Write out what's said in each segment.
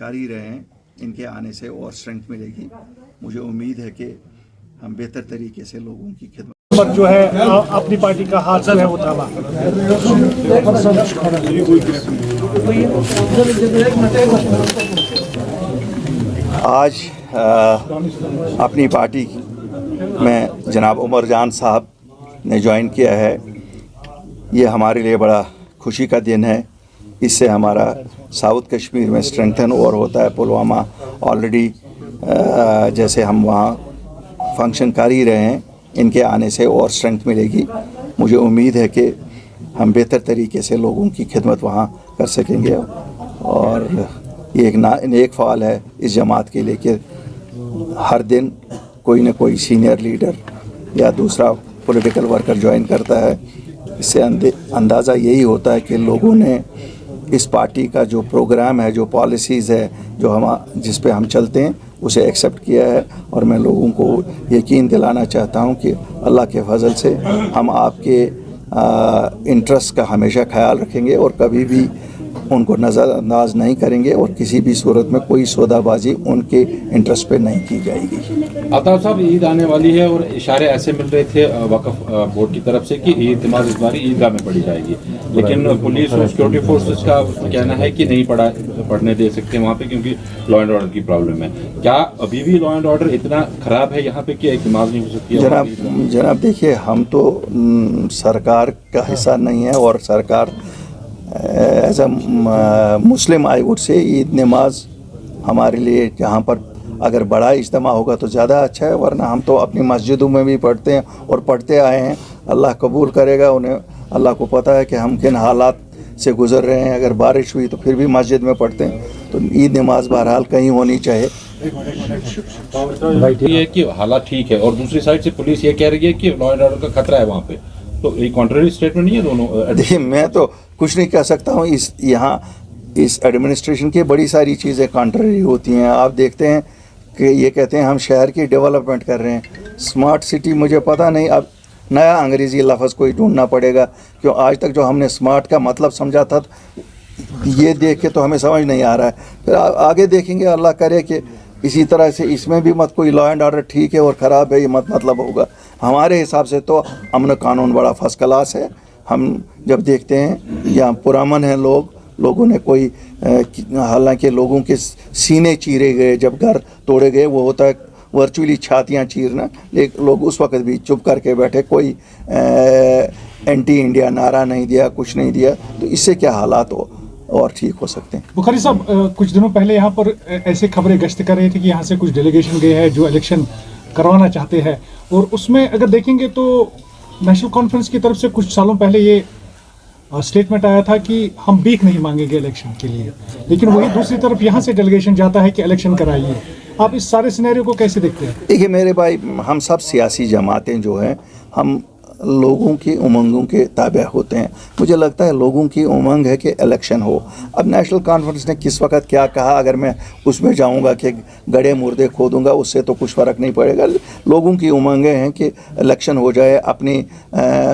कर ही रहे हैं, इनके आने से और स्ट्रेंथ मिलेगी। मुझे उम्मीद है कि हम बेहतर तरीके से लोगों की खिदमत जो है अपनी पार्टी का हाथ जो है वो थामा। आज अपनी पार्टी में जनाब उमर जान साहब ने ज्वाइन किया है। ये हमारे लिए बड़ा खुशी का दिन है। इससे हमारा साउथ कश्मीर में स्ट्रेंथन और होता है। पुलवामा ऑलरेडी जैसे हम वहाँ फंक्शन कर ही रहे हैं, इनके आने से और स्ट्रेंथ मिलेगी। मुझे उम्मीद है कि हम बेहतर तरीके से लोगों की खिदमत वहाँ कर सकेंगे। और ये एक नेक फ़ाल है इस जमात के लिए कि हर दिन कोई न कोई सीनियर लीडर या दूसरा पॉलिटिकल वर्कर ज्वाइन करता है। इससे अंदाज़ा यही होता है कि लोगों ने इस पार्टी का जो प्रोग्राम है, जो पॉलिसीज़ है, जो हम जिस पे हम चलते हैं, उसे एक्सेप्ट किया है। और मैं लोगों को यकीन दिलाना चाहता हूं कि अल्लाह के फजल से हम आपके इंटरेस्ट का हमेशा ख्याल रखेंगे और कभी भी उनको नज़रअंदाज नहीं करेंगे और किसी भी सूरत में कोई सौदाबाजी उनके इंटरेस्ट पे नहीं की जाएगी। अताब साहब, ईद आने वाली है और इशारे ऐसे मिल रहे थे वक्फ बोर्ड की तरफ से कि ईद नमाज इस बार ईदगाह में पढ़ी जाएगी, लेकिन पुलिस और सिक्योरिटी फोर्सेस का कहना है कि नहीं पढ़ने दे सकते वहाँ पे क्योंकि लॉ एंड ऑर्डर की प्रॉब्लम है। क्या अभी भी लॉ एंड ऑर्डर इतना ख़राब है यहाँ पे कि एक नमाज नहीं हो सकती है? जनाब देखिए, हम तो सरकार का हिस्सा नहीं है और सरकार as a Muslim I would say Eid नमाज हमारे लिए जहाँ पर अगर बड़ा इज्तिमा होगा तो ज़्यादा अच्छा है, वरना हम तो अपनी मस्जिदों में भी पढ़ते हैं और पढ़ते आए हैं। अल्लाह कबूल करेगा। उन्हें अल्लाह को पता है कि हम किन हालात से गुज़र रहे हैं। अगर बारिश हुई तो फिर भी मस्जिद में पढ़ते हैं। तो ईद नमाज बहरहाल कहीं होनी चाहिए। ये कि हालात ठीक है और दूसरी साइड से पुलिस ये कह रही है कि लॉ एंड ऑर्डर का खतरा है वहाँ पे, तो ये कॉन्ट्ररी स्टेटमेंट नहीं है दोनों? देखिए, मैं तो कुछ नहीं कह सकता हूँ। इस एडमिनिस्ट्रेशन की बड़ी सारी चीज़ें कॉन्ट्ररी होती हैं। आप देखते हैं कि ये कहते हैं हम शहर की डेवलपमेंट कर रहे हैं, स्मार्ट सिटी। मुझे पता नहीं, अब नया अंग्रेज़ी लफ्ज़ कोई ढूंढना पड़ेगा, क्यों आज तक जो हमने स्मार्ट का मतलब समझा था, ये देख के तो हमें समझ नहीं आ रहा है। फिर आगे देखेंगे। अल्लाह करे कि इसी तरह से इसमें भी मत कोई लॉ एंड ऑर्डर ठीक है और ख़राब है ये मतलब होगा। हमारे हिसाब से तो अमन कानून बड़ा फर्स्ट क्लास है। हम जब देखते हैं यहाँ पुरअमन हैं लोगों ने कोई हालांकि लोगों के सीने चीरे गए, जब घर तोड़े गए, वो होता है वर्चुअली छातियाँ चीरना, लेकिन लोग उस वक्त भी चुप करके बैठे, कोई एंटी इंडिया नारा नहीं दिया, कुछ नहीं दिया। तो इससे क्या हालात और ठीक हो सकते हैं। बुखारी साहब, कुछ दिनों पहले यहाँ पर ऐसे खबरें गश्त कर रहे थे कि यहाँ से कुछ डेलीगेशन गए हैं जो इलेक्शन करवाना चाहते हैं, और उसमें अगर देखेंगे तो नेशनल कॉन्फ्रेंस की तरफ से कुछ सालों पहले ये स्टेटमेंट आया था कि हम भीख नहीं मांगेंगे इलेक्शन के लिए, लेकिन वही दूसरी तरफ यहाँ से डेलीगेशन जाता है कि इलेक्शन कराइए। आप इस सारे सिनेरियो को कैसे देखते हैं? देखिए मेरे भाई, हम सब सियासी जमातें जो हैं, हम लोगों की उमंगों के ताबे होते हैं। मुझे लगता है लोगों की उमंग है कि इलेक्शन हो। अब नेशनल कॉन्फ्रेंस ने किस वक्त क्या कहा, अगर मैं उसमें जाऊंगा कि गड़े मुर्दे खोदूंगा, उससे तो कुछ फ़र्क नहीं पड़ेगा। लोगों की उमंगें हैं कि इलेक्शन हो जाए, अपनी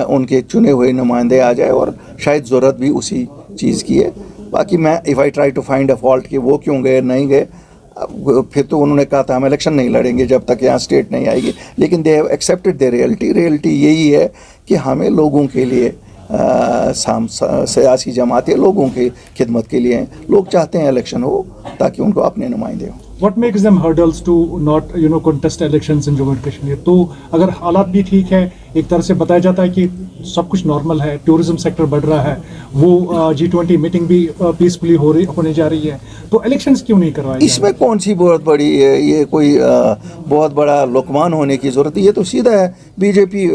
उनके चुने हुए नुमाइंदे आ जाए, और शायद ज़रूरत भी उसी चीज़ की है। बाकी मैं if I try to find a fault कि वो क्यों गए नहीं गए, फिर तो उन्होंने कहा था हम इलेक्शन नहीं लड़ेंगे जब तक यहाँ स्टेट नहीं आएगी, लेकिन they have accepted the reality यही है कि हमें लोगों के लिए सियासी जमातें लोगों की खिदमत के लिए हैं। लोग चाहते हैं इलेक्शन हो ताकि उनको अपने नुमाइंदे हों। What makes them hurdles to not contest elections in Jammu and Kashmir? तो अगर हालात भी ठीक है, एक तरह से बताया जाता है कि सब कुछ नॉर्मल है, टूरिज्म सेक्टर बढ़ रहा है, वो G20 मीटिंग भी पीसफुली होने जा रही है, तो इलेक्शंस क्यों नहीं करवाए? इसमें कौन सी बहुत बड़ी है, ये कोई बहुत बड़ा लुकमान होने की ज़रूरत है? ये तो सीधा है, बीजेपी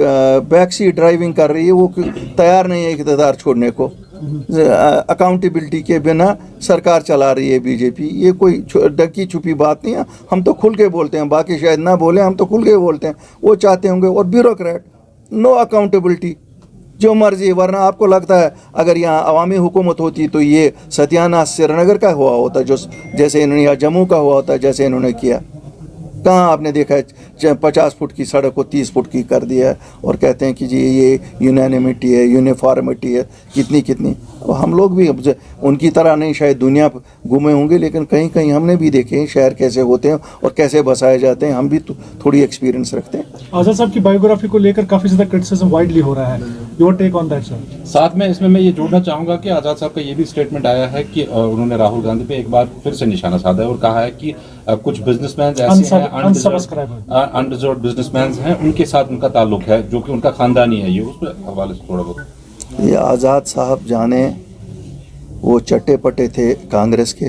बैक सीट ड्राइविंग कर रही है, वो तैयार नहीं है इक़्तिदार छोड़ने को। अकाउंटेबिलिटी के बिना सरकार चला रही है बीजेपी। ये कोई ढकी छुपी बात नहीं है। हम तो खुल के बोलते हैं, बाकी शायद ना बोले, हम तो खुल के बोलते हैं। वो चाहते होंगे, और ब्यूरोक्रेट, नो अकाउंटेबिलिटी, जो मर्जी। वरना आपको लगता है अगर यहाँ अवामी हुकूमत होती तो ये सत्यानाश श्रीनगर का हुआ होता, जो जैसे इन्होंने, या जम्मू का हुआ होता जैसे इन्होंने किया? कहाँ आपने देखा है 50 फुट की सड़क को 30 फुट की कर दिया है और कहते हैं कि जी ये यूनानिमिटी है, यूनिफॉर्मिटी है, कितनी। अब हम लोग भी उनकी तरह नहीं शायद दुनिया घूमे होंगे, लेकिन कहीं कहीं हमने भी देखे हैं शहर कैसे होते हैं और कैसे बसाए जाते हैं, हम भी थोड़ी एक्सपीरियंस रखते हैं। आज़ाद साहब की बायोग्राफी को लेकर काफ़ी ज़्यादा क्रिटिसिज्म वाइडली हो रहा है, your take on that sir? साथ में इसमें मैं ये जोड़ना चाहूंगा कि आज़ाद साहब का ये भी स्टेटमेंट आया है कि उन्होंने राहुल गांधी पे एक बार फिर से निशाना साधा है और कहा है कि कुछ बिजनेसमैन ऐसे हैं, अनडिजर्व्ड बिजनेसमैन हैं, उनके साथ उनका ताल्लुक है जो कि उनका खानदानी है। ये उस पर हवाले से थोड़ा बहुत ये आज़ाद साहब जाने वो चट्टे पट्टे थे कांग्रेस के।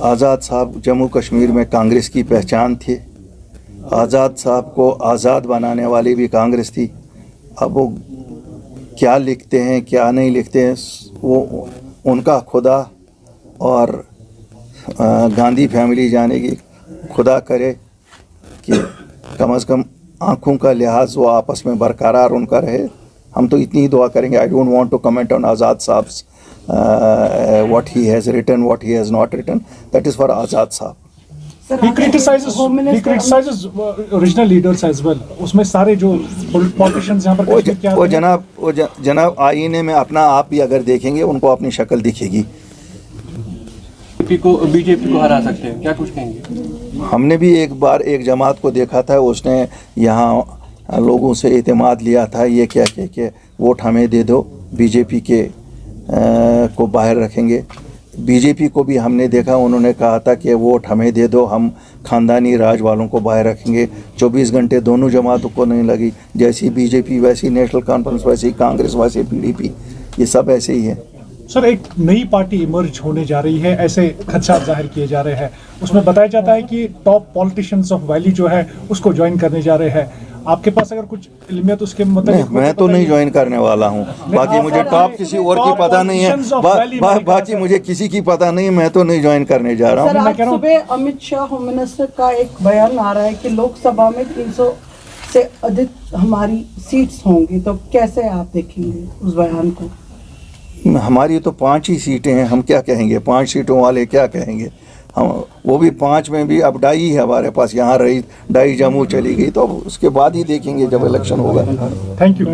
आज़ाद साहब जम्मू कश्मीर में कांग्रेस की पहचान थे। आज़ाद साहब को आज़ाद बनाने वाली भी कांग्रेस थी। अब वो क्या लिखते हैं क्या नहीं लिखते हैं वो उनका खुदा और गांधी फैमिली जाने की। खुदा करे कि कम से कम आँखों का लिहाज वो आपस में बरकरार उनका रहे। हम तो इतनी ही दुआ करेंगे। I don't want to comment on Azad साहब्स what he has written, what he has not written. That is for Azad Sahab. He criticizes original leaders as well. उसमें सारे जो politicians यहाँ पर वो जनाब आईने में अपना आप भी अगर देखेंगे उनको अपनी शक्ल दिखेगी। बीजेपी को हरा सकते हैं, क्या कुछ कहेंगे? हमने भी एक बार एक जमात को देखा था, उसने यहाँ लोगों से एतमाद लिया था, ये क्या के वोट हमें दे दो, बीजेपी के को बाहर रखेंगे। बीजेपी को भी हमने देखा, उन्होंने कहा था कि वोट हमें दे दो, हम ख़ानदानी राज वालों को बाहर रखेंगे। 24 घंटे दोनों जमातों को नहीं लगी। जैसी बीजेपी वैसी नेशनल कॉन्फ्रेंस, वैसी कांग्रेस, वैसी पीडीपी, ये सब ऐसे ही है। सर, एक नई पार्टी इमर्ज होने जा रही है, ऐसे खदशात जाहिर किए जा रहे हैं। उसमें बताया जाता है कि टॉप पॉलिटिशियंस ऑफ वैली जो है उसको ज्वाइन करने जा रहे हैं। आपके पास अगर कुछ इल्मियत उसके मतलब मैं तो नहीं ज्वाइन करने वाला हूँ। बाकी मुझे टॉप किसी और की पता नहीं है। बाकी मुझे किसी की पता नहीं, मैं तो नहीं ज्वाइन करने जा रहा हूँ। सर, आज सुबह अमित शाह होम मिनिस्टर का एक बयान आ रहा है कि लोकसभा में 300 से अधिक हमारी सीट्स होंगी, तो कैसे आप देखेंगे उस बयान को? हमारी तो 5 ही सीटें हैं, हम क्या कहेंगे? 5 सीटों वाले क्या कहेंगे? हम वो भी 5 में भी अब डाई है हमारे पास, यहाँ रही डाई जम्मू चली गई, तो अब उसके बाद ही देखेंगे जब इलेक्शन होगा। Thank you.